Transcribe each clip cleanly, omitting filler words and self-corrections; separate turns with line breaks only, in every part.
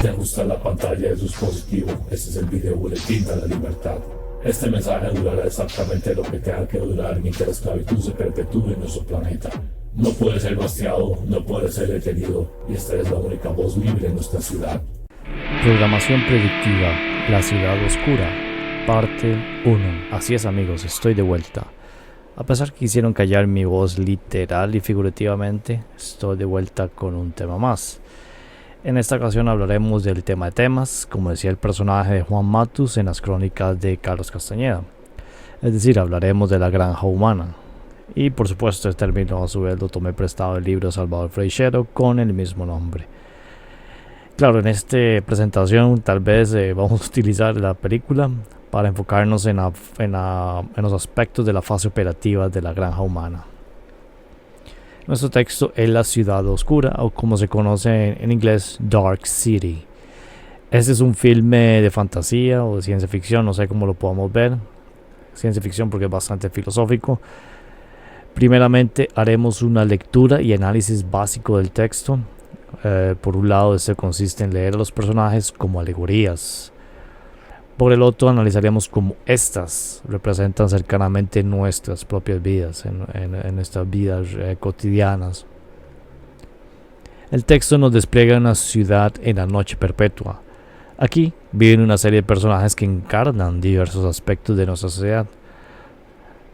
de ajustar la pantalla de su dispositivo. Este es el video boletín de la libertad. Este mensaje durará exactamente lo que tenga que durar mientras la esclavitud se perpetúe en nuestro planeta. No puede ser rastreado, no puede ser detenido, y esta es la única voz libre en nuestra ciudad.
Programación predictiva, la ciudad oscura, parte 1. Así es, amigos, estoy de vuelta. A pesar que quisieron callar mi voz literal y figurativamente, estoy de vuelta con un tema más. En esta ocasión hablaremos del tema de temas, como decía el personaje de Juan Matus en las crónicas de Carlos Castañeda. Es decir, hablaremos de la granja humana. Y por supuesto este término a su vez lo tomé prestado del libro de Salvador Freixedo con el mismo nombre. Claro, en esta presentación tal vez vamos a utilizar la película para enfocarnos en los aspectos de la fase operativa de la granja humana. Nuestro texto es La ciudad oscura, o como se conoce en inglés, Dark City. Este es un filme de fantasía o de ciencia ficción, no sé cómo lo podamos ver. Ciencia ficción porque es bastante filosófico. Primeramente haremos una lectura y análisis básico del texto. Por un lado, este consiste en leer a los personajes como alegorías. Por el otro, analizaremos cómo estas representan cercanamente nuestras propias vidas, en nuestras vidas cotidianas. El texto nos despliega una ciudad en la noche perpetua. Aquí viven una serie de personajes que encarnan diversos aspectos de nuestra sociedad.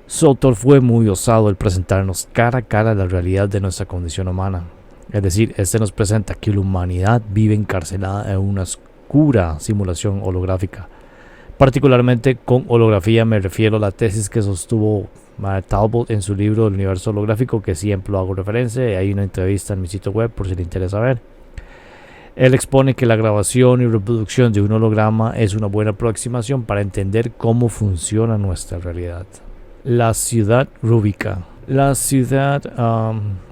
Su autor fue muy osado al presentarnos cara a cara la realidad de nuestra condición humana. Es decir, este nos presenta que la humanidad vive encarcelada en una oscura simulación holográfica. Particularmente con holografía me refiero a la tesis que sostuvo Talbot en su libro El universo holográfico, que siempre lo hago referencia, y hay una entrevista en mi sitio web por si le interesa ver. Él expone que la grabación y reproducción de un holograma es una buena aproximación para entender cómo funciona nuestra realidad. La ciudad rúbica. La ciudad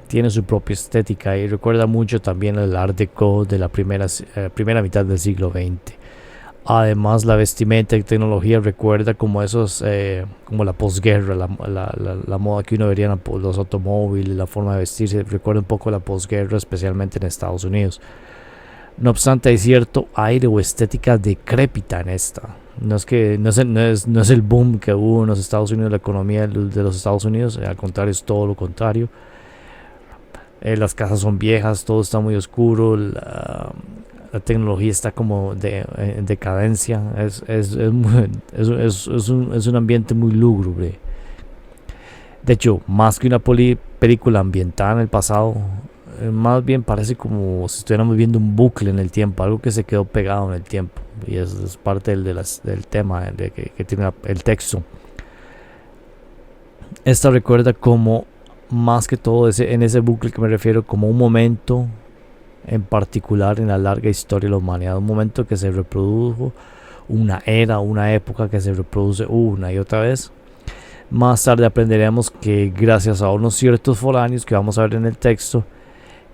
tiene su propia estética y recuerda mucho también el Art Deco de la primera mitad del siglo XX. Además, la vestimenta y tecnología recuerda como como la posguerra, la moda que uno vería en los automóviles, la forma de vestirse, recuerda un poco la posguerra, especialmente en Estados Unidos. No obstante, hay cierto aire o estética decrépita en esta. No es el boom que hubo en los Estados Unidos, la economía de los Estados Unidos, al contrario, es todo lo contrario. Las casas son viejas, todo está muy oscuro, la tecnología está como en decadencia, es un ambiente muy lúgubre. De hecho, más que una película ambientada en el pasado, más bien parece como si estuviéramos viendo un bucle en el tiempo, algo que se quedó pegado en el tiempo, y eso es parte del tema que tiene el texto. Esta recuerda como, más que todo en ese bucle que me refiero, como un momento en particular en la larga historia de la humanidad, un momento que se reprodujo, una era, una época que se reproduce una y otra vez. Más tarde aprenderemos que gracias a unos ciertos foráneos que vamos a ver en el texto,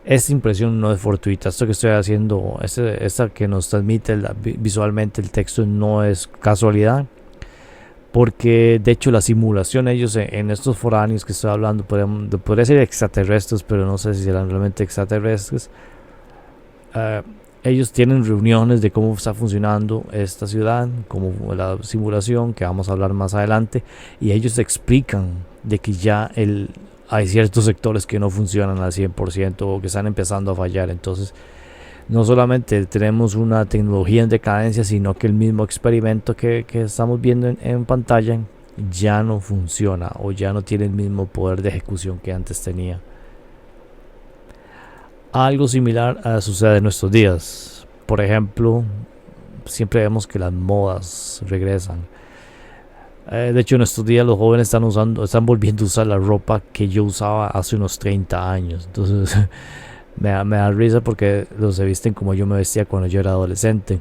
esta impresión no es fortuita. Esto que estoy haciendo, esta que nos transmite visualmente el texto, no es casualidad, porque de hecho la simulación, ellos en estos foráneos que estoy hablando, podría ser extraterrestres, pero no sé si serán realmente extraterrestres. Ellos tienen reuniones de cómo está funcionando esta ciudad, como la simulación que vamos a hablar más adelante, y ellos explican de que ya hay ciertos sectores que no funcionan al 100% o que están empezando a fallar. Entonces no solamente tenemos una tecnología en decadencia, sino que el mismo experimento que estamos viendo en pantalla ya no funciona o ya no tiene el mismo poder de ejecución que antes tenía. Algo similar sucede en nuestros días. Por ejemplo, siempre vemos que las modas regresan. De hecho, en estos días los jóvenes están volviendo a usar la ropa que yo usaba hace unos 30 años. Entonces me da risa porque los se visten como yo me vestía cuando yo era adolescente.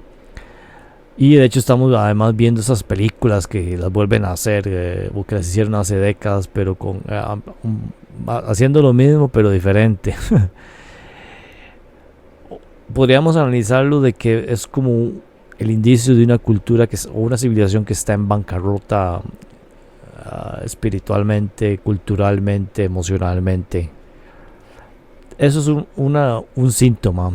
Y de hecho estamos además viendo esas películas que las vuelven a hacer, o que las hicieron hace décadas, pero haciendo lo mismo pero diferente. Podríamos analizarlo de que es como el indicio de una cultura o una civilización que está en bancarrota, espiritualmente, culturalmente, emocionalmente. Eso es un síntoma.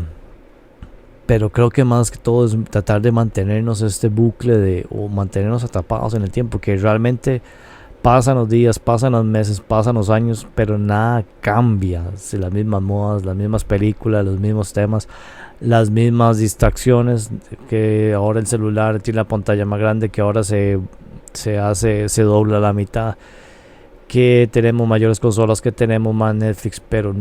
pero creo que más que todo es tratar de mantenernos este bucle o mantenernos atrapados en el tiempo, que realmente pasan los días, pasan los meses, pasan los años, pero nada cambia. Las mismas modas, las mismas películas, los mismos temas, las mismas distracciones, que ahora el celular tiene la pantalla más grande, que ahora se dobla a la mitad, que tenemos mayores consolas, que tenemos más Netflix, pero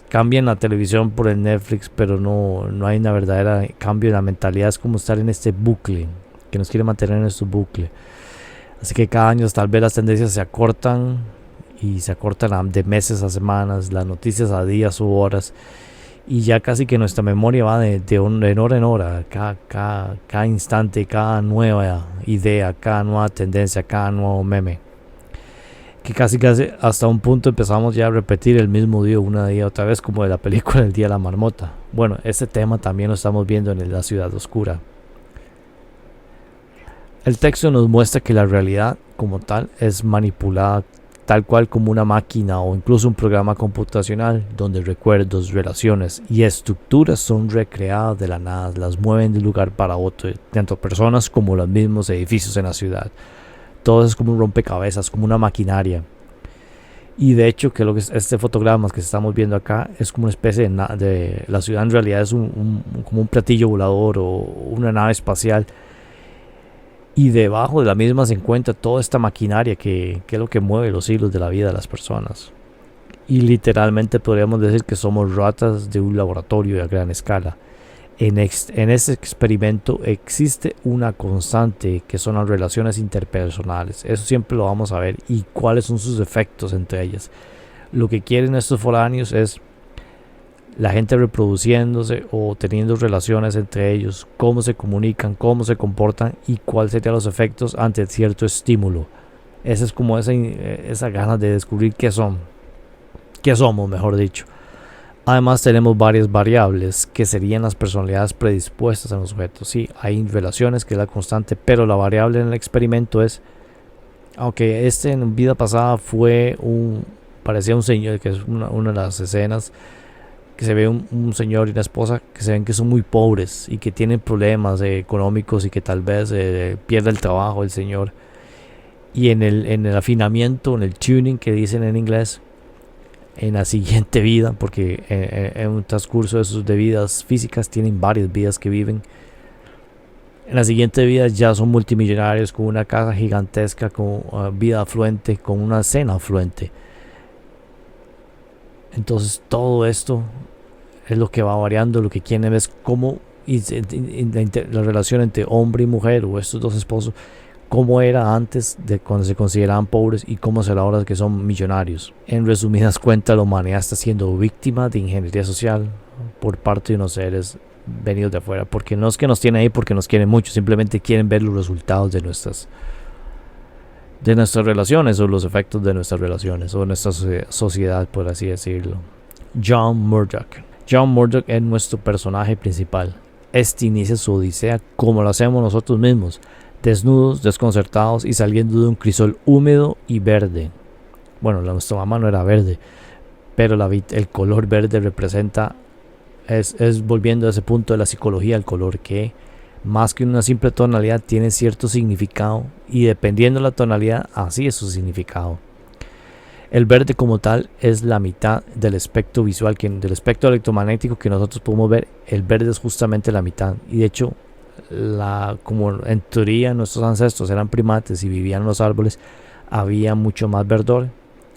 cambian la televisión por el Netflix, pero no hay una verdadera cambio en la mentalidad. Es como estar en este bucle, que nos quiere mantener en este bucle. Así que cada año tal vez las tendencias se acortan, y se acortan de meses a semanas, las noticias a días u horas, y ya casi que nuestra memoria va de hora en hora, cada instante, cada nueva idea, cada nueva tendencia, cada nuevo meme, que casi hasta un punto empezamos ya a repetir el mismo día una y otra vez, como de la película El Día de la Marmota. Bueno, este tema también lo estamos viendo en La Ciudad Oscura. El texto nos muestra que la realidad como tal es manipulada tal cual como una máquina o incluso un programa computacional, donde recuerdos, relaciones y estructuras son recreadas de la nada, las mueven de un lugar para otro, tanto personas como los mismos edificios en la ciudad. Todo es como un rompecabezas, como una maquinaria. Y de hecho, que este fotograma que estamos viendo acá es como una especie de la ciudad. En realidad es como un platillo volador o una nave espacial. Y debajo de la misma se encuentra toda esta maquinaria que es lo que mueve los hilos de la vida de las personas. Y literalmente podríamos decir que somos ratas de un laboratorio a gran escala. En ese experimento existe una constante, que son las relaciones interpersonales. Eso siempre lo vamos a ver, y cuáles son sus efectos entre ellas. Lo que quieren estos foráneos es la gente reproduciéndose o teniendo relaciones entre ellos, cómo se comunican, cómo se comportan y cuáles serían los efectos ante cierto estímulo. Esa es como esa ganas de descubrir qué somos, mejor dicho. Además tenemos varias variables que serían las personalidades predispuestas en los sujetos. Sí, hay relaciones, que es la constante, pero la variable en el experimento es, aunque en vida pasada parecía un señor, que es una de las escenas, que se ve un señor y una esposa que se ven que son muy pobres y que tienen problemas económicos, y que tal vez pierda el trabajo el señor. Y en el afinamiento, en el tuning que dicen en inglés, en la siguiente vida, porque en un transcurso de sus vidas físicas tienen varias vidas que viven, en la siguiente vida ya son multimillonarios, con una casa gigantesca, con vida afluente, con una cena afluente. Entonces todo esto es lo que va variando. Lo que quieren es cómo la relación entre hombre y mujer, o estos dos esposos, cómo era antes de cuando se consideraban pobres y cómo será ahora que son millonarios. En resumidas cuentas, la humanidad está siendo víctima de ingeniería social por parte de unos seres venidos de afuera, porque no es que nos tienen ahí porque nos quieren mucho, simplemente quieren ver los resultados de nuestras relaciones, o los efectos de nuestras relaciones, o de nuestra sociedad, por así decirlo. John Murdoch es nuestro personaje principal. Este inicia su odisea como lo hacemos nosotros mismos, desnudos, desconcertados y saliendo de un crisol húmedo y verde. Bueno, nuestra mamá no era verde, pero el color verde representa, es volviendo a ese punto de la psicología, el color que más que una simple tonalidad tiene cierto significado, y dependiendo de la tonalidad así es su significado. El verde como tal es la mitad del espectro visual, del espectro electromagnético que nosotros podemos ver. El verde es justamente la mitad, y de hecho como en teoría nuestros ancestros eran primates y vivían en los árboles, había mucho más verdor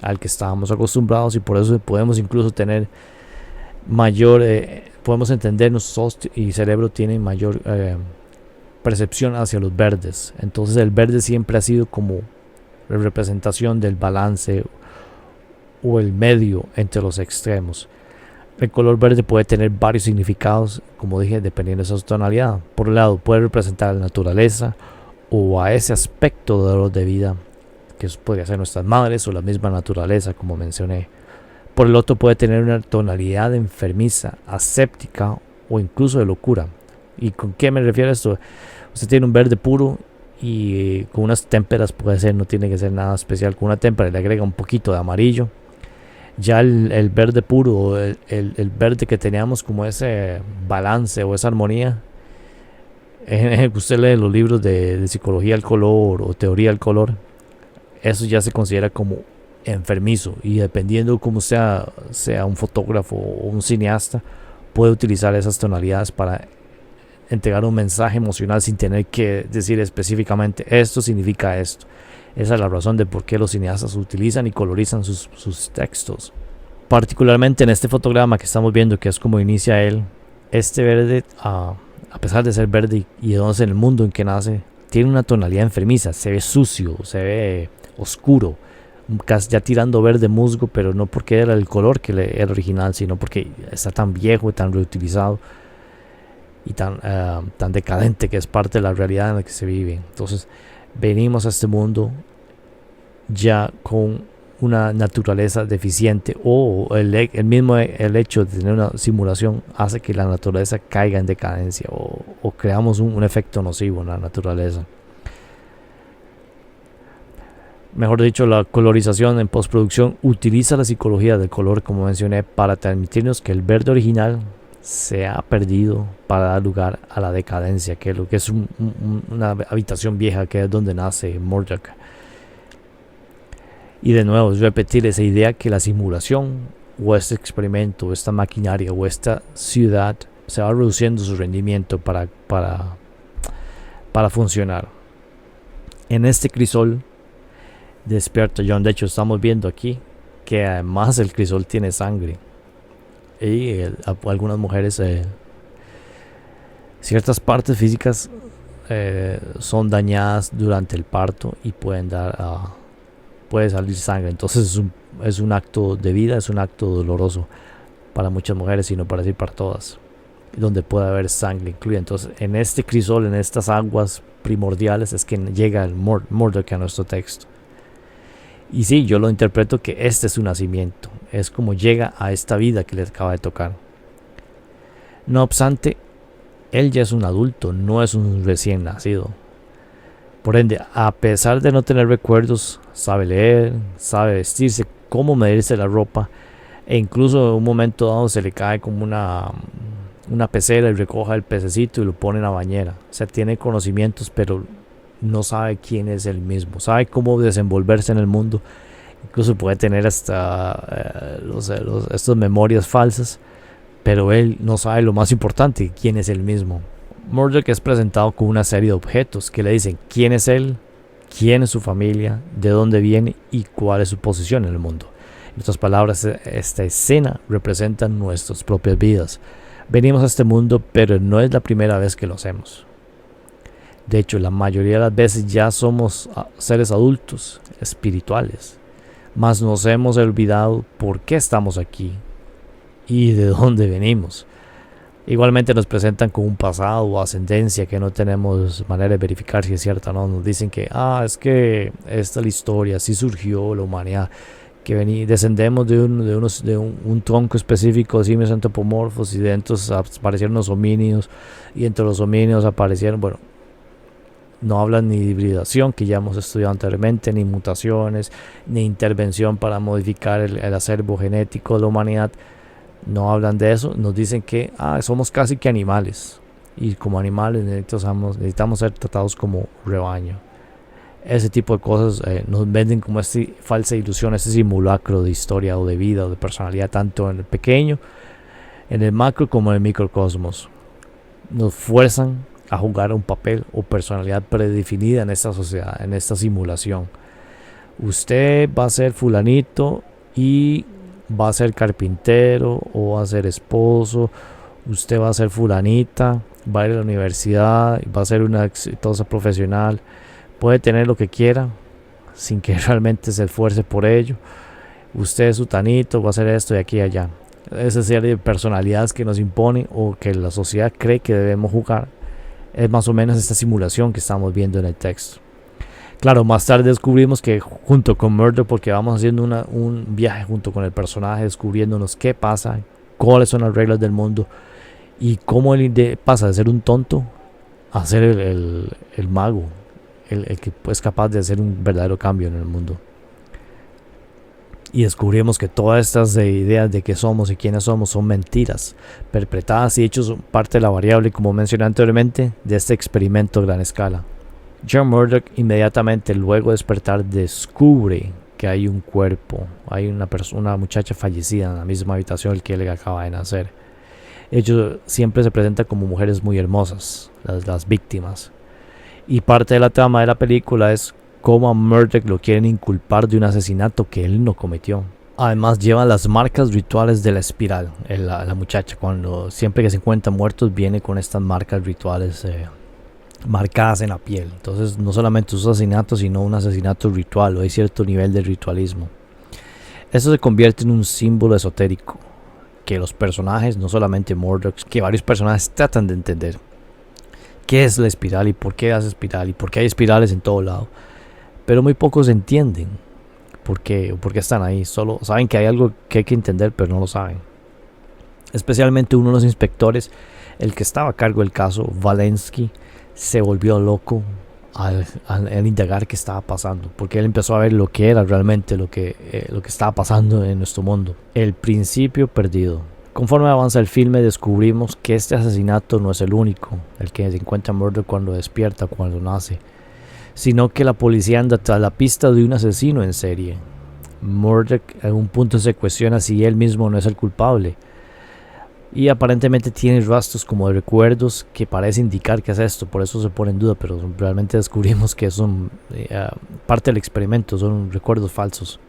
al que estábamos acostumbrados, y por eso podemos incluso tener mayor podemos entender, nuestro y cerebro tienen mayor percepción hacia los verdes. Entonces el verde siempre ha sido como la representación del balance o el medio entre los extremos. El color verde puede tener varios significados, como dije, dependiendo de su tonalidad. Por un lado, puede representar a la naturaleza o a ese aspecto de vida, que podría ser nuestras madres o la misma naturaleza, como mencioné. Por el otro, puede tener una tonalidad enfermiza, aséptica o incluso de locura. ¿Y con qué me refiero a esto? Usted tiene un verde puro y con unas témperas puede ser, no tiene que ser nada especial. Con una témpera le agrega un poquito de amarillo. Ya el verde puro, el verde que teníamos como ese balance o esa armonía, usted lee los libros de psicología del color o teoría del color, eso ya se considera como enfermizo, y dependiendo cómo sea un fotógrafo o un cineasta, puede utilizar esas tonalidades para entregar un mensaje emocional sin tener que decir específicamente esto significa esto. Esa es la razón de por qué los cineastas utilizan y colorizan sus textos. Particularmente en este fotograma que estamos viendo, que es como inicia él, este verde, a pesar de ser verde y entonces en el mundo en que nace, tiene una tonalidad enfermiza, se ve sucio, se ve oscuro, ya tirando verde musgo, pero no porque era el color que era original, sino porque está tan viejo y tan reutilizado y tan decadente, que es parte de la realidad en la que se vive. Entonces venimos a este mundo ya con una naturaleza deficiente, o el hecho de tener una simulación hace que la naturaleza caiga en decadencia, o creamos un efecto nocivo en la naturaleza. Mejor dicho, la colorización en postproducción utiliza la psicología del color, como mencioné, para transmitirnos que el verde original se ha perdido para dar lugar a la decadencia, que es lo que es una habitación vieja, que es donde nace Murdoch. Y de nuevo es repetir esa idea que la simulación o este experimento o esta maquinaria o esta ciudad se va reduciendo su rendimiento para funcionar. En este crisol despierta John. De hecho, estamos viendo aquí que además el crisol tiene sangre, y algunas mujeres, ciertas partes físicas son dañadas durante el parto y puede salir sangre. Entonces es un acto de vida, es un acto doloroso para muchas mujeres, y no para decir para todas, donde puede haber sangre incluida. Entonces en este crisol, en estas aguas primordiales, es que llega el Murdoch a nuestro texto. Y sí, yo lo interpreto que este es su nacimiento, es como llega a esta vida que le acaba de tocar. No obstante, él ya es un adulto, no es un recién nacido. Por ende, a pesar de no tener recuerdos, sabe leer, sabe vestirse, cómo medirse la ropa, e incluso en un momento dado se le cae como una pecera y recoja el pececito y lo pone en la bañera. O sea, tiene conocimientos, pero no sabe quién es él mismo, sabe cómo desenvolverse en el mundo, incluso puede tener hasta estas memorias falsas, pero él no sabe lo más importante, quién es él mismo. Murdoch es presentado con una serie de objetos que le dicen quién es él, quién es su familia, de dónde viene y cuál es su posición en el mundo. En otras palabras, esta escena representa nuestras propias vidas. Venimos a este mundo, pero no es la primera vez que lo hacemos. De hecho, la mayoría de las veces ya somos seres adultos, espirituales, mas nos hemos olvidado por qué estamos aquí y de dónde venimos. Igualmente nos presentan con un pasado o ascendencia que no tenemos manera de verificar si es cierta, ¿no? Nos dicen que es que esta es la historia, así surgió la humanidad, que descendemos de un tronco específico de simios antropomorfos, y dentro aparecieron los homínidos, y entre los homínidos aparecieron, no hablan ni de hibridación, que ya hemos estudiado anteriormente, ni mutaciones, ni intervención para modificar el acervo genético de la humanidad. No hablan de eso. Nos dicen que somos casi que animales, y como animales necesitamos ser tratados como rebaño. Ese tipo de cosas nos venden como esta falsa ilusión, este simulacro de historia o de vida o de personalidad, tanto en el pequeño, en el macro, como en el microcosmos. Nos fuerzan a jugar un papel o personalidad predefinida en esta sociedad, en esta simulación. Usted va a ser fulanito y va a ser carpintero, o va a ser esposo. Usted va a ser fulanita, va a ir a la universidad, va a ser una exitosa profesional. Puede tener lo que quiera sin que realmente se esfuerce por ello. Usted es sutanito, va a hacer esto y aquí y allá. Esa serie de personalidades que nos imponen o que la sociedad cree que debemos jugar, es más o menos esta simulación que estamos viendo en el texto. Claro, más tarde descubrimos que junto con Murdoch, porque vamos haciendo un viaje junto con el personaje, descubriéndonos qué pasa, cuáles son las reglas del mundo, y cómo él pasa de ser un tonto a ser el mago, el que es capaz de hacer un verdadero cambio en el mundo. Y descubrimos que todas estas ideas de qué somos y quiénes somos son mentiras, perpetradas y hechos parte de la variable, como mencioné anteriormente, de este experimento a gran escala. John Murdoch inmediatamente luego de despertar descubre que hay un cuerpo, hay una muchacha fallecida en la misma habitación que él acaba de nacer. Ellos siempre se presentan como mujeres muy hermosas, las víctimas. Y parte de la trama de la película es cómo a Murdoch lo quieren inculpar de un asesinato que él no cometió. Además lleva las marcas rituales de la espiral. La muchacha siempre que se encuentra muertos viene con estas marcas rituales marcadas en la piel. Entonces no solamente es un asesinato, sino un asesinato ritual, o hay cierto nivel de ritualismo. Esto se convierte en un símbolo esotérico que los personajes, no solamente Murdoch, que varios personajes tratan de entender. ¿Qué es la espiral y por qué hace espiral y por qué hay espirales en todo lado? Pero muy pocos entienden por qué están ahí. Solo saben que hay algo que hay que entender, pero no lo saben. Especialmente uno de los inspectores, el que estaba a cargo del caso, Valensky, se volvió loco al indagar qué estaba pasando, porque él empezó a ver lo que era realmente lo que estaba pasando en nuestro mundo. El principio perdido. Conforme avanza el filme descubrimos que este asesinato no es el único, el que se encuentra Murdoch cuando despierta, cuando nace, sino que la policía anda tras la pista de un asesino en serie. Murdoch en un punto se cuestiona si él mismo no es el culpable, y aparentemente tiene rastros como de recuerdos que parece indicar que es esto, por eso se pone en duda, pero realmente descubrimos que son parte del experimento, son recuerdos falsos.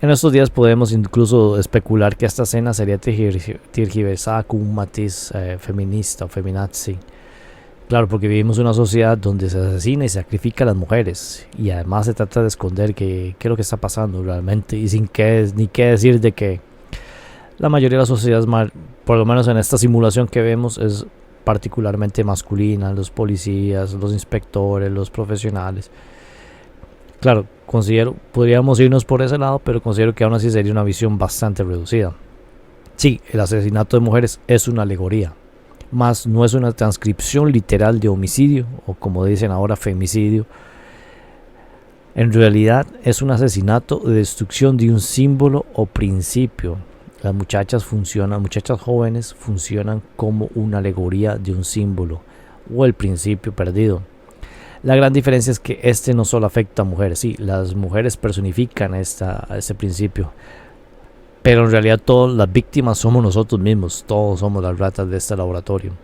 En estos días podemos incluso especular que esta escena sería tergiversada con un matiz feminista o feminazi. Claro, porque vivimos en una sociedad donde se asesina y sacrifica a las mujeres, y además se trata de esconder qué es lo que está pasando realmente, y sin ni qué decir de que la mayoría de las sociedades, por lo menos en esta simulación que vemos, es particularmente masculina. Los policías, los inspectores, los profesionales. Claro, podríamos irnos por ese lado, pero considero que aún así sería una visión bastante reducida. Sí, el asesinato de mujeres es una alegoría, mas no es una transcripción literal de homicidio, o como dicen ahora, femicidio. En realidad es un asesinato de destrucción de un símbolo o principio. Las muchachas jóvenes funcionan como una alegoría de un símbolo o el principio perdido. La gran diferencia es que este no solo afecta a mujeres, sí, las mujeres personifican este principio, pero en realidad todas las víctimas somos nosotros mismos, todos somos las ratas de este laboratorio.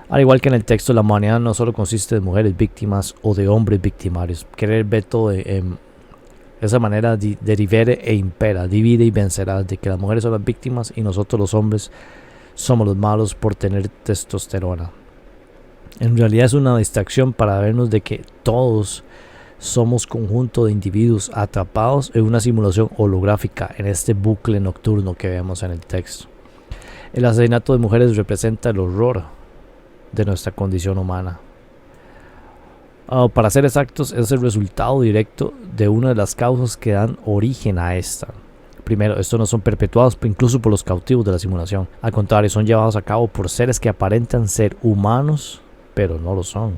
Al igual que en el texto, la humanidad no solo consiste de mujeres víctimas o de hombres victimarios. Querer ver todo en esa manera derivere e impera, divide y vencerá, de que las mujeres son las víctimas y nosotros los hombres somos los malos por tener testosterona. En realidad es una distracción para vernos de que todos somos conjunto de individuos atrapados en una simulación holográfica en este bucle nocturno que vemos en el texto. El asesinato de mujeres representa el horror de nuestra condición humana. Para ser exactos, es el resultado directo de una de las causas que dan origen a esta. Primero, estos no son perpetuados incluso por los cautivos de la simulación. Al contrario, son llevados a cabo por seres que aparentan ser humanos, pero no lo son.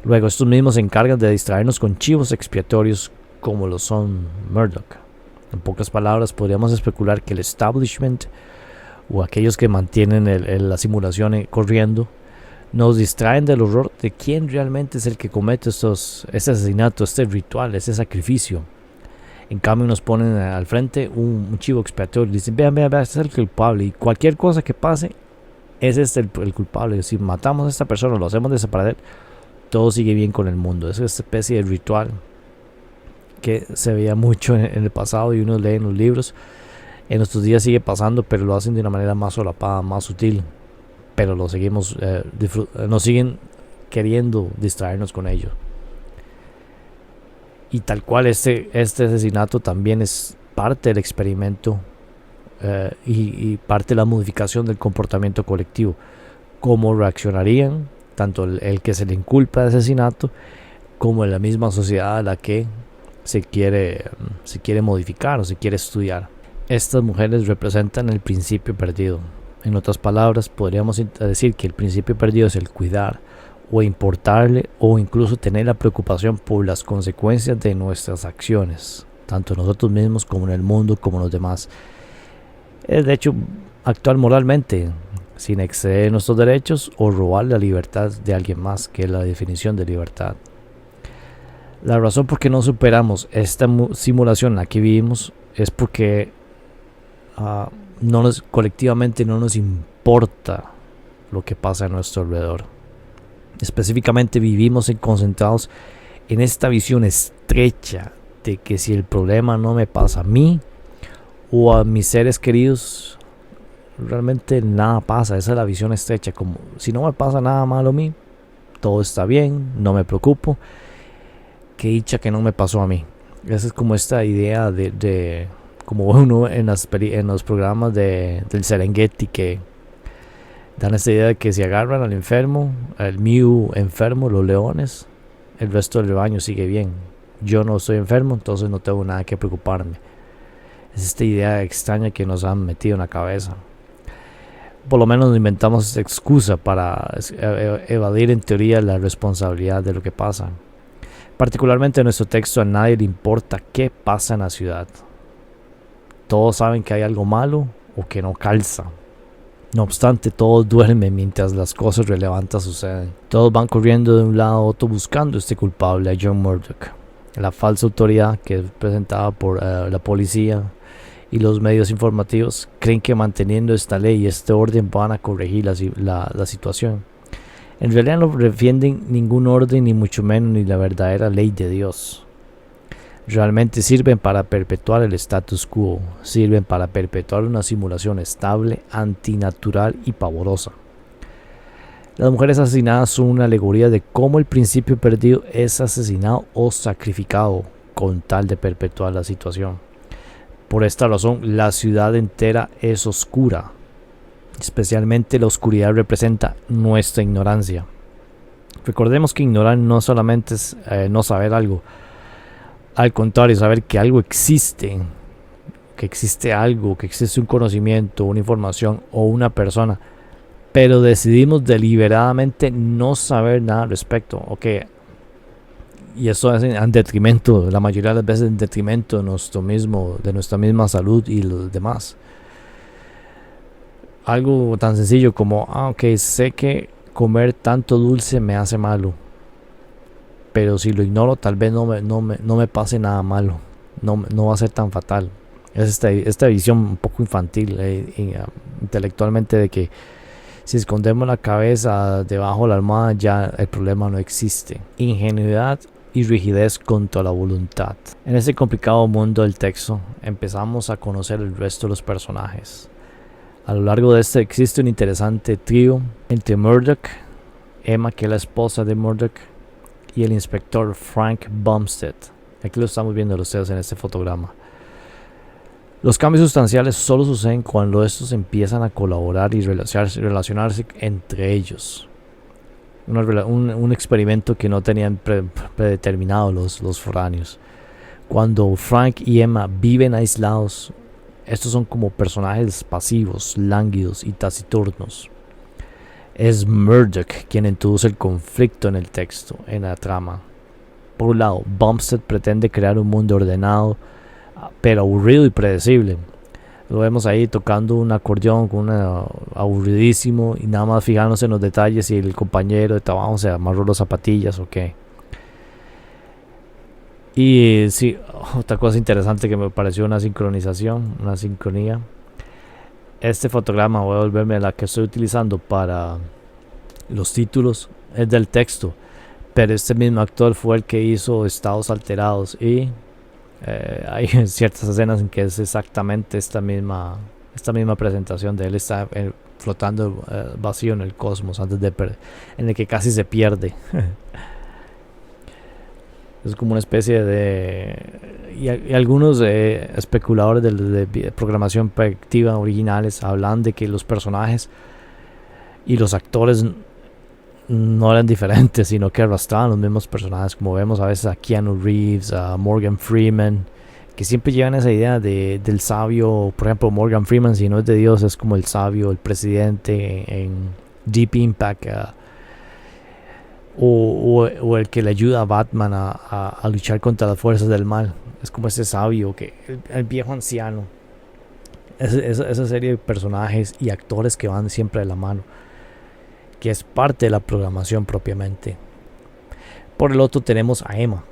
Luego, estos mismos se encargan de distraernos con chivos expiatorios como lo son Murdoch. En pocas palabras, podríamos especular que el establishment o aquellos que mantienen la simulación corriendo nos distraen del horror de quién realmente es el que comete este asesinato, este ritual, este sacrificio. En cambio nos ponen al frente un chivo expiatorio y dicen, vean, este es el culpable, y cualquier cosa que pase, ese es el culpable. Si matamos a esta persona, lo hacemos desaparecer, todo sigue bien con el mundo. Es esta especie de ritual que se veía mucho en el pasado y uno lee en los libros. En nuestros días sigue pasando, pero lo hacen de una manera más solapada, más sutil. Pero lo seguimos, nos siguen queriendo distraernos con ello. Y tal cual este asesinato también es parte del experimento y parte de la modificación del comportamiento colectivo. Cómo reaccionarían tanto el que se le inculpa de asesinato como en la misma sociedad a la que se quiere modificar o se quiere estudiar. Estas mujeres representan el principio perdido. En otras palabras, podríamos decir que el principio perdido es el cuidar o importarle o incluso tener la preocupación por las consecuencias de nuestras acciones. tanto en nosotros mismos como en el mundo, como en los demás. Es de hecho actuar moralmente, sin exceder nuestros derechos o robar la libertad de alguien más, que es la definición de libertad. La razón por qué no superamos esta simulación en la que vivimos es porque colectivamente no nos importa lo que pasa a nuestro alrededor. Específicamente vivimos concentrados en esta visión estrecha de que si el problema no me pasa a mí o a mis seres queridos, realmente nada pasa. Esa es la visión estrecha, como si no me pasa nada malo a mí, todo está bien, no me preocupo, qué dicha que no me pasó a mí. Esa es como esta idea de como uno en los programas del Serengeti, que dan esta idea de que si agarran al enfermo, al Mew enfermo, los leones, el resto del rebaño sigue bien. Yo no estoy enfermo, entonces no tengo nada que preocuparme. Es esta idea extraña que nos han metido en la cabeza. Por lo menos inventamos esta excusa para evadir en teoría la responsabilidad de lo que pasa. Particularmente en nuestro texto, a nadie le importa qué pasa en la ciudad. Todos saben que hay algo malo o que no calza. No obstante, todos duermen mientras las cosas relevantes suceden. Todos van corriendo de un lado a otro buscando este culpable, a John Murdoch. La falsa autoridad que es presentada por la policía y los medios informativos creen que manteniendo esta ley y este orden van a corregir la situación. En realidad no defienden ningún orden, ni mucho menos ni la verdadera ley de Dios. Realmente sirven para perpetuar el status quo, sirven para perpetuar una simulación estable, antinatural y pavorosa. Las mujeres asesinadas son una alegoría de cómo el principio perdido es asesinado o sacrificado con tal de perpetuar la situación. Por esta razón, la ciudad entera es oscura. Especialmente la oscuridad representa nuestra ignorancia. Recordemos que ignorar no solamente es no saber algo. Al contrario, saber que algo existe, que existe algo, que existe un conocimiento, una información o una persona, pero decidimos deliberadamente no saber nada al respecto. Okay. Y eso es en detrimento, la mayoría de las veces en detrimento de nuestra misma salud y los demás. Algo tan sencillo como, sé que comer tanto dulce me hace malo, pero si lo ignoro tal vez no me pase nada malo, no va a ser tan fatal. Es esta visión un poco infantil intelectualmente de que si escondemos la cabeza debajo de la almohada ya el problema no existe. Ingenuidad y rigidez contra la voluntad. En este complicado mundo del texto empezamos a conocer el resto de los personajes. A lo largo de este existe un interesante trío entre Murdoch, Emma, que es la esposa de Murdoch, y el inspector Frank Bumstead. Aquí lo estamos viendo ustedes en este fotograma. Los cambios sustanciales solo suceden cuando estos empiezan a colaborar y relacionarse entre ellos. Un experimento que no tenían predeterminado los foráneos. Cuando Frank y Emma viven aislados, estos son como personajes pasivos, lánguidos y taciturnos. Es Murdoch quien introduce el conflicto en el texto, en la trama. Por un lado, Bumstead pretende crear un mundo ordenado, pero aburrido y predecible. Lo vemos ahí tocando un acordeón aburridísimo y nada más fijándose en los detalles si el compañero de trabajo se amarró las zapatillas o qué. Y sí, otra cosa interesante que me pareció una sincronía. Este fotograma, voy a volverme a la que estoy utilizando para los títulos, es del texto, pero este mismo actor fue el que hizo Estados Alterados y hay ciertas escenas en que es exactamente esta misma presentación de él. Está flotando vacío en el cosmos en el que casi se pierde. Es como una especie de... Y algunos especuladores de programación predictiva originales hablan de que los personajes y los actores no eran diferentes, sino que arrastraban los mismos personajes, como vemos a veces a Keanu Reeves, a Morgan Freeman, que siempre llevan esa idea del sabio. Por ejemplo, Morgan Freeman, si no es de Dios, es como el sabio, el presidente en Deep Impact, o el que le ayuda a Batman a luchar contra las fuerzas del mal. Es como ese sabio, el viejo anciano. Esa serie de personajes y actores que van siempre de la mano, que es parte de la programación propiamente. Por el otro tenemos a Emma,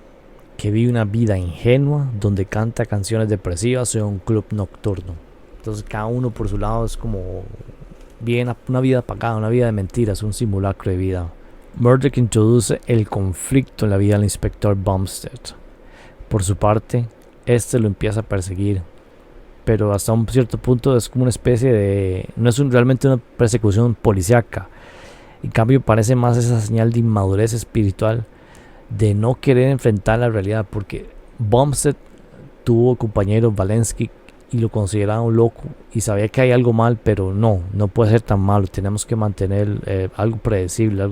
que vive una vida ingenua donde canta canciones depresivas en un club nocturno. Entonces cada uno por su lado es como bien una vida apagada, una vida de mentiras, un simulacro de vida. Murdoch introduce el conflicto en la vida del inspector Bumstead. Por su parte, este lo empieza a perseguir, pero hasta un cierto punto es como una especie de... no es realmente una persecución policíaca. En cambio parece más esa señal de inmadurez espiritual, de no querer enfrentar la realidad, porque Bumstead tuvo compañero Valensky y lo consideraba un loco y sabía que hay algo mal, pero no puede ser tan malo. Tenemos que mantener algo predecible,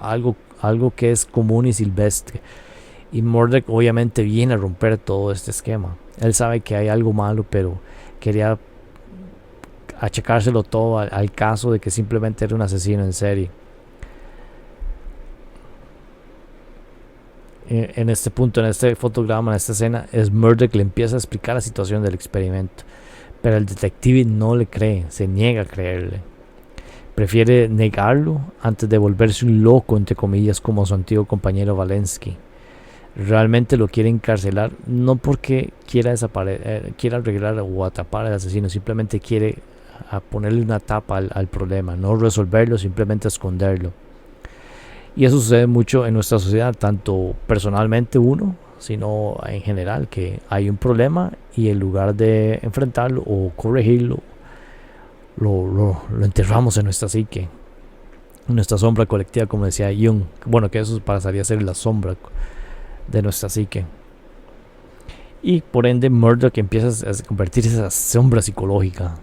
algo que es común y silvestre. Y Murdoch obviamente viene a romper todo este esquema. Él sabe que hay algo malo, pero quería achacárselo todo al caso de que simplemente era un asesino en serie. En este punto, en este fotograma, en esta escena, es Murdoch que le empieza a explicar la situación del experimento, pero el detective no le cree, se niega a creerle. Prefiere negarlo antes de volverse un loco, entre comillas, como su antiguo compañero Valensky. Realmente lo quiere encarcelar, no porque quiera arreglar o atrapar al asesino, simplemente quiere ponerle una tapa al problema, no resolverlo, simplemente esconderlo. Y eso sucede mucho en nuestra sociedad, tanto personalmente sino en general, que hay un problema y en lugar de enfrentarlo o corregirlo, lo enterramos en nuestra psique, en nuestra sombra colectiva, como decía Jung. Bueno, que eso pasaría a ser la sombra de nuestra psique. Y por ende Murdoch empieza a convertirse en esa sombra psicológica,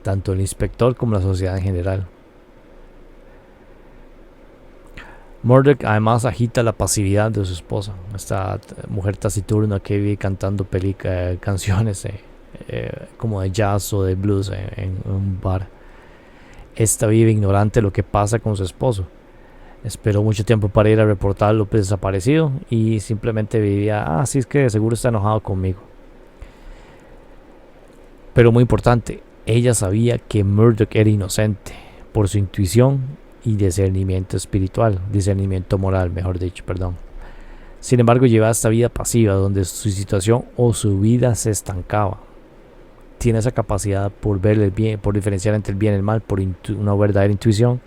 tanto el inspector como la sociedad en general. Murdoch además agita la pasividad de su esposa, esta mujer taciturna que vive cantando canciones como de jazz o de blues en un bar. Esta vive ignorante de lo que pasa con su esposo. Esperó mucho tiempo para ir a reportarlo desaparecido y simplemente vivía, sí, es que seguro está enojado conmigo. Pero muy importante, ella sabía que Murdoch era inocente por su intuición y discernimiento moral, mejor dicho, perdón. Sin embargo, llevaba esta vida pasiva donde su situación o su vida se estancaba. Tiene esa capacidad por ver el bien, por diferenciar entre el bien y el mal, por una verdadera intuición,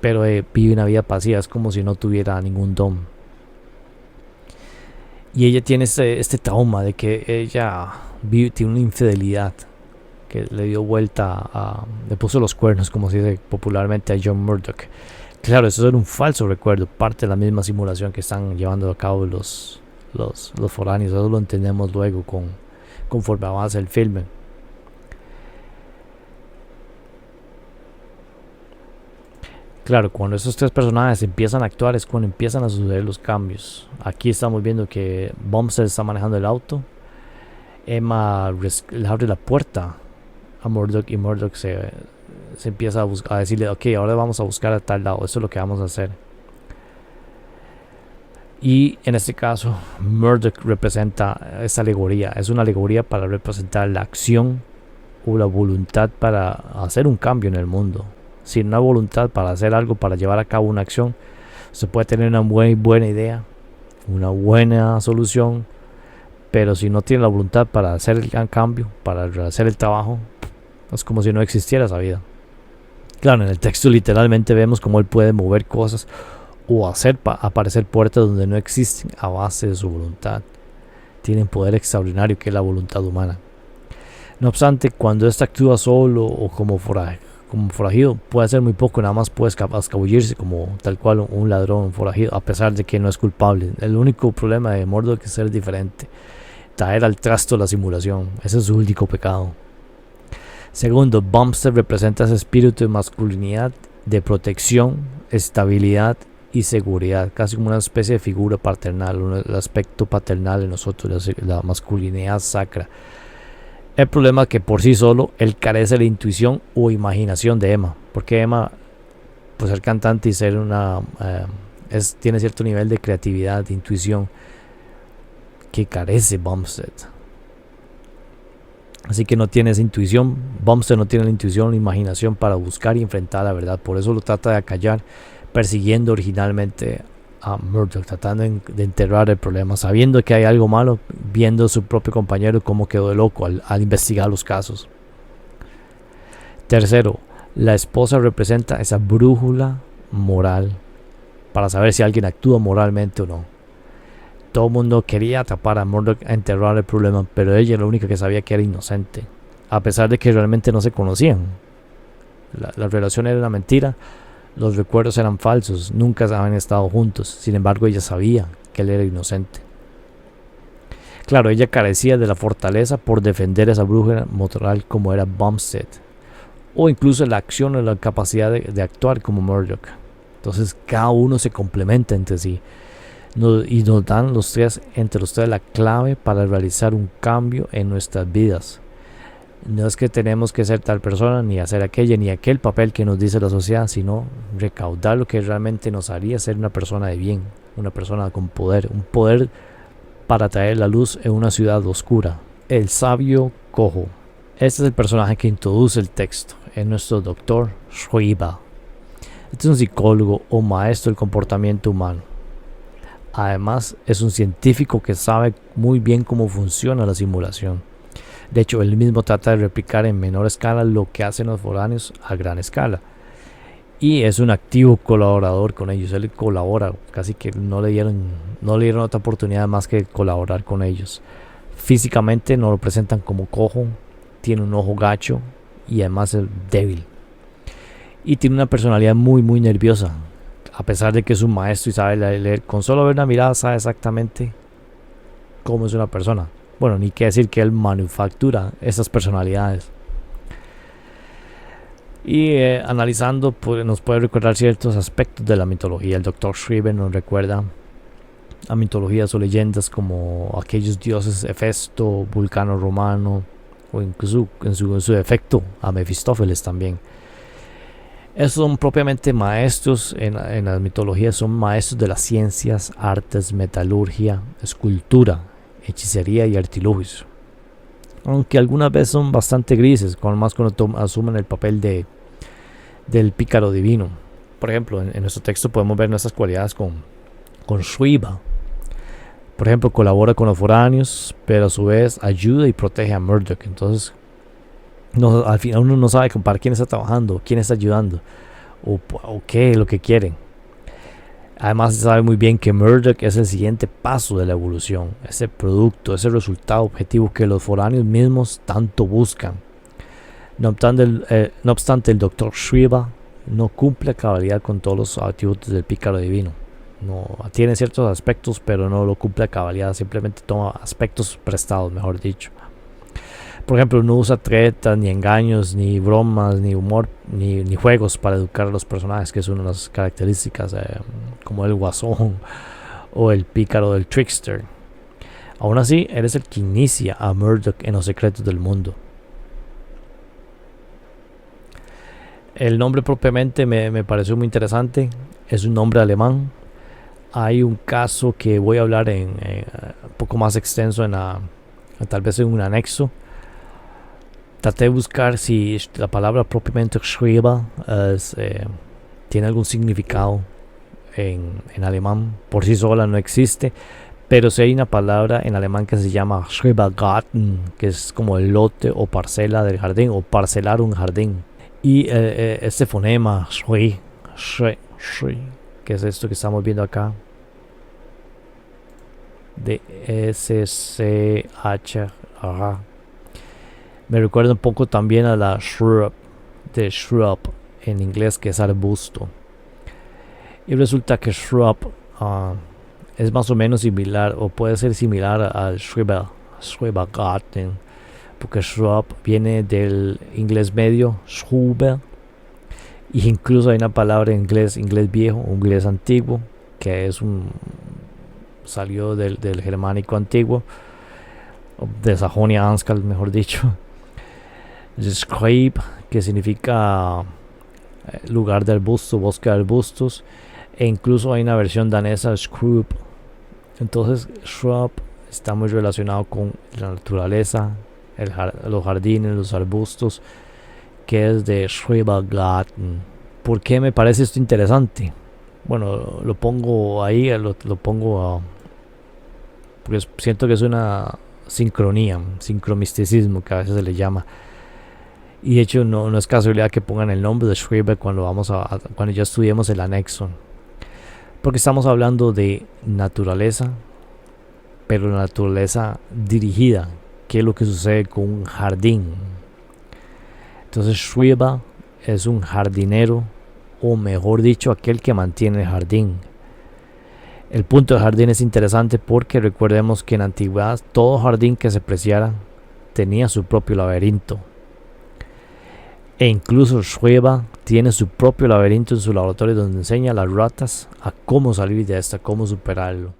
pero vive una vida pasiva, es como si no tuviera ningún don. Y ella tiene este trauma de que ella tiene una infidelidad que le dio vuelta le puso los cuernos, como se dice popularmente, a John Murdoch. Claro, eso era un falso recuerdo, parte de la misma simulación que están llevando a cabo los foráneos. Eso lo entendemos luego conforme avanza el filme. Claro, cuando esos tres personajes empiezan a actuar es cuando empiezan a suceder los cambios. Aquí estamos viendo que Bumstead está manejando el auto. Emma le abre la puerta a Murdoch y Murdoch se empieza a decirle, ok, ahora vamos a buscar a tal lado, eso es lo que vamos a hacer. Y en este caso Murdoch representa esa alegoría, es una alegoría para representar la acción o la voluntad para hacer un cambio en el mundo. Sin una voluntad para hacer algo, para llevar a cabo una acción, se puede tener una muy buena idea, una buena solución, pero si no tiene la voluntad para hacer el gran cambio, para hacer el trabajo, es como si no existiera esa vida. Claro, en el texto literalmente vemos cómo él puede mover cosas o hacer aparecer puertas donde no existen a base de su voluntad. Tienen poder extraordinario que es la voluntad humana. No obstante, cuando éste actúa solo o como forajido, puede hacer muy poco, nada más puede escabullirse como tal cual un ladrón forajido, a pesar de que no es culpable. El único problema de Murdoch es ser diferente, traer al trasto la simulación. Ese es su único pecado. Segundo, Bumstead representa ese espíritu de masculinidad, de protección, estabilidad y seguridad, casi como una especie de figura paternal, el aspecto paternal en nosotros, la masculinidad sacra. El problema es que por sí solo él carece de la intuición o imaginación de Emma, porque Emma, pues ser cantante y ser tiene cierto nivel de creatividad, de intuición, que carece Bumstead. Así que no tiene esa intuición. Bumstead no tiene la intuición, la imaginación para buscar y enfrentar la verdad. Por eso lo trata de acallar, persiguiendo originalmente a Murdoch, tratando de enterrar el problema, sabiendo que hay algo malo, viendo a su propio compañero cómo quedó de loco al investigar los casos. Tercero, la esposa representa esa brújula moral para saber si alguien actúa moralmente o no. Todo el mundo quería atrapar a Murdoch a enterrar el problema, pero ella era la única que sabía que era inocente, a pesar de que realmente no se conocían. La relación era una mentira, los recuerdos eran falsos, nunca habían estado juntos. Sin embargo, ella sabía que él era inocente. Claro, ella carecía de la fortaleza por defender a esa brújula moral como era Bumstead, o incluso la acción o la capacidad de actuar como Murdoch. Entonces cada uno se complementa entre sí y nos dan entre los tres la clave para realizar un cambio en nuestras vidas. No es que tenemos que ser tal persona, ni hacer aquella, ni aquel papel que nos dice la sociedad, sino recaudar lo que realmente nos haría ser una persona de bien, una persona con poder, un poder para traer la luz en una ciudad oscura. El sabio cojo. Este es el personaje que introduce el texto, es nuestro doctor Shriva. Este es un psicólogo o maestro del comportamiento humano. Además, es un científico que sabe muy bien cómo funciona la simulación. De hecho, él mismo trata de replicar en menor escala lo que hacen los foráneos a gran escala. Y es un activo colaborador con ellos. Él colabora, casi que no le dieron otra oportunidad más que colaborar con ellos. Físicamente no lo presentan como cojo, tiene un ojo gacho y además es débil. Y tiene una personalidad muy muy nerviosa. A pesar de que es un maestro y sabe leer, con solo ver una mirada sabe exactamente cómo es una persona. Bueno, ni qué decir que él manufactura esas personalidades. Y analizando, pues, nos puede recordar ciertos aspectos de la mitología. El Dr. Shriver nos recuerda a mitologías o leyendas como aquellos dioses Hefesto, Vulcano romano, o incluso en su defecto a Mefistófeles también. Esos son propiamente maestros en las mitologías, son maestros de las ciencias, artes, metalurgia, escultura, hechicería y artilugios. Aunque algunas veces son bastante grises, más cuando asumen el papel del pícaro divino. Por ejemplo, en nuestro texto podemos ver nuestras cualidades con Shriva. Por ejemplo, colabora con los foráneos, pero a su vez ayuda y protege a Murdoch. Entonces, al final uno no sabe para quién está trabajando, quién está ayudando, o qué es lo que quieren. Además se sabe muy bien que Murdoch es el siguiente paso de la evolución, ese producto, ese resultado objetivo que los foráneos mismos tanto buscan. No obstante, el Dr. Shriva no cumple a cabalidad con todos los atributos del pícaro divino. No, tiene ciertos aspectos, pero no lo cumple a cabalidad, simplemente toma aspectos prestados, mejor dicho. Por ejemplo, no usa tretas, ni engaños, ni bromas, ni humor, ni juegos para educar a los personajes, que es una de las características como el guasón o el pícaro del trickster. Aún así, él es el que inicia a Murdoch en los secretos del mundo. El nombre propiamente me pareció muy interesante, es un nombre alemán. Hay un caso que voy a hablar un poco más extenso, tal vez en un anexo. Traté de buscar si la palabra propiamente Shriva tiene algún significado en alemán. Por sí sola no existe, pero sí hay una palabra en alemán que se llama Schrebergarten, que es como el lote o parcela del jardín, o parcelar un jardín. Y este fonema Shri, que es esto que estamos viendo acá, de SCH, me recuerda un poco también a la shrub, de shrub en inglés, que es arbusto. Y resulta que shrub es más o menos similar, o puede ser similar al Schrebergarten, porque shrub viene del inglés medio, shrube, y incluso hay una palabra en inglés viejo, inglés antiguo, que salió del germánico antiguo, de Sajonia-Anhalt, mejor dicho. Schreib, que significa lugar de arbusto, bosque de arbustos, e incluso hay una versión danesa, Shrub. Entonces, shrub está muy relacionado con la naturaleza, los jardines, los arbustos, que es de Schrebergarten. ¿Por qué me parece esto interesante? Bueno, lo pongo ahí, lo pongo porque siento que es una sincronía, sincromisticismo que a veces se le llama. Y de hecho no es casualidad que pongan el nombre de Schreber cuando ya estudiemos el anexo. Porque estamos hablando de naturaleza, pero naturaleza dirigida. ¿Qué es lo que sucede con un jardín? Entonces Schreber es un jardinero, o mejor dicho, aquel que mantiene el jardín. El punto del jardín es interesante porque recordemos que en la antigüedad todo jardín que se preciara tenía su propio laberinto. E incluso Schreber tiene su propio laberinto en su laboratorio donde enseña a las ratas a cómo salir de esta, cómo superarlo.